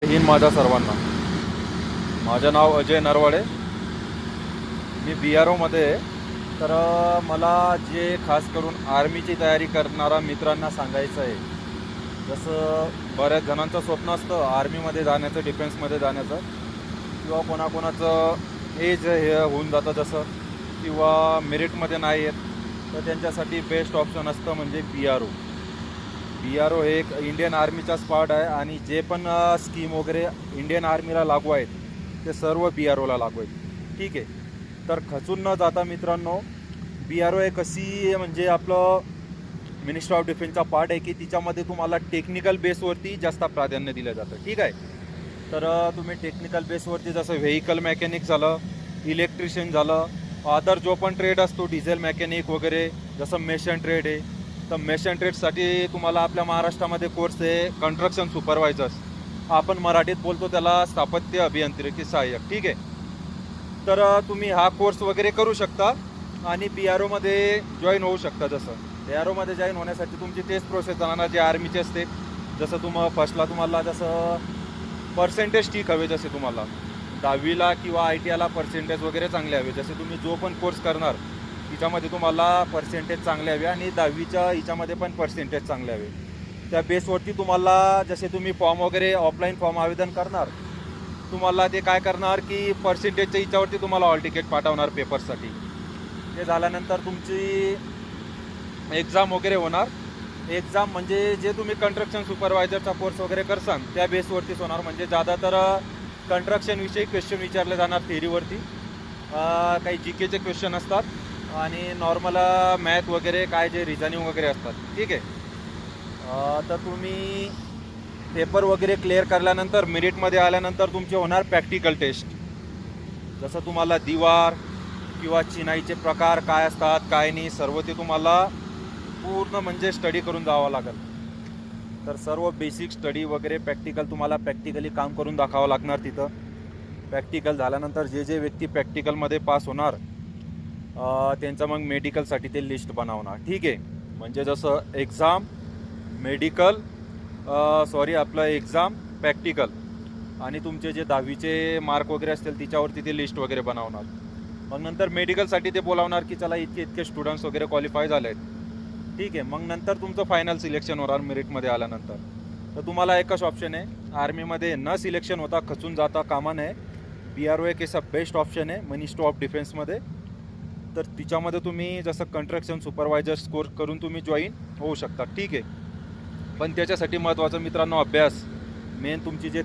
माझ्या सर्वांना, माझं नाव अजय नरवाडे. मी BROमध्ये आहे. तर मला जे खास करून आर्मीची तयारी करणारा मित्रांना सांगायचं आहे, जसं बऱ्याच जणांचं स्वप्न असतं आर्मीमध्ये जाण्याचं, डिफेन्समध्ये जाण्याचं, किंवा कोणाकोणाचं एज हे होऊन जातं जसं, किंवा मेरिटमध्ये नाही येत, तर त्यांच्यासाठी बेस्ट ऑप्शन असतं म्हणजे BRO हे एक इंडियन आर्मीचाच पार्ट आहे. आणि जे पण स्कीम वगैरे इंडियन आर्मीला लागू आहेत ते सर्व BROला लागू आहेत. ठीक आहे. तर खचून न जाता मित्रांनो, BRO एक अशी म्हणजे आपलं मिनिस्ट्री ऑफ डिफेन्सचा पार्ट आहे की तिच्यामध्ये तुम्हाला टेक्निकल बेसवरती जास्त प्राधान्य दिलं जातं. ठीक आहे. तर तुम्ही टेक्निकल बेसवरती जसं व्हेकल मेकॅनिक झालं, इलेक्ट्रिशियन झालं, अदर जो पण ट्रेड असतो डिझेल मेकॅनिक वगैरे, जसं मेशन ट्रेड आहे, तर मेशन ट्रेडसाठी तुम्हाला आपल्या महाराष्ट्रामध्ये कोर्स आहे कन्स्ट्रक्शन सुपरवायझर्स, आपण मराठीत बोलतो त्याला स्थापत्य अभियांत्रिकी सहाय्यक. ठीक आहे. तर तुम्ही हा कोर्स वगैरे करू शकता आणि BROमध्ये जॉईन होऊ शकता. जसं BROमध्ये जॉईन होण्यासाठी तुमची तेच प्रोसेस जाणार जे आर्मीची असते. जसं फर्स्टला तुम्हाला जसं पर्सेंटेज ठीक हवे, जसे तुम्हाला 10वीला किंवा ITIला पर्सेंटेज वगैरे चांगले हवे. जसे तुम्ही जो पण कोर्स करणार तिच्यामध्ये तुम्हाला पर्सेंटेज चांगले हवे आणि 10वीच्या हिच्यामध्ये पण पर्सेंटेज चांगले हवे. त्या बेसवरती तुम्हाला जसे तुम्ही फॉर्म वगैरे ऑफलाईन फॉर्म आवेदन करणार, तुम्हाला ते काय करणार की पर्सेंटेजच्या हिच्यावरती तुम्हाला हॉल तिकीट पाठवणार पेपर्ससाठी. ते झाल्यानंतर तुमची एक्झाम वगैरे होणार. एक्झाम म्हणजे जे तुम्ही कन्स्ट्रक्शन सुपरवायझरचा कोर्स वगैरे करसान त्या बेसवरतीच होणार. म्हणजे ज़्यादा तर कन्स्ट्रक्शनविषयी क्वेश्चन विचारले जाणार थेअरीवरती. काही GKचे क्वेश्चन असतात आणि नॉर्मल मॅथ वगैरे काय जे रिझनिंग वगैरे असतात. ठीक आहे. तर तुम्ही पेपर वगैरे क्लिअर करल्यानंतर मेरिटमध्ये आल्यानंतर तुमचे होणार प्रॅक्टिकल टेस्ट. जसं तुम्हाला दिवार किंवा चिनाईचे प्रकार काय असतात काय नाही सर्व ते तुम्हाला पूर्ण म्हणजे स्टडी करून जावं लागेल. तर सर्व बेसिक स्टडी वगैरे प्रॅक्टिकल तुम्हाला प्रॅक्टिकली काम करून दाखवावं लागणार तिथं. प्रॅक्टिकल झाल्यानंतर जे व्यक्ती प्रॅक्टिकलमध्ये पास होणार त्यांचं मग मेडिकलसाठी ते लिस्ट बनवणार. ठीक आहे. म्हणजे जसं एक्झाम, मेडिकल, एक्झाम, प्रॅक्टिकल आणि तुमचे जे 10वीचे मार्क वगैरे असतील तिच्यावरती ते लिस्ट वगैरे बनवणार. मग नंतर मेडिकलसाठी ते बोलावणार की चला इतके स्टुडंट्स वगैरे क्वालिफाय झाले आहेत. ठीक आहे. मग नंतर तुमचं फायनल सिलेक्शन होणार मेरिटमध्ये आल्यानंतर. तर तुम्हाला एकच ऑप्शन आहे, आर्मीमध्ये न सिलेक्शन होता खचून जाता कामा नये. BRO एक असा बेस्ट ऑप्शन आहे मिनिस्ट्री ऑफ डिफेन्समध्ये. तर तिच्यामध्ये तुम्ही जसं कन्स्ट्रक्शन सुपरवायझर्स कोर्स करून तुम्ही जॉईन होऊ शकता. ठीक आहे. पण त्याच्यासाठी महत्त्वाचं मित्रांनो अभ्यास. मेन तुमची जे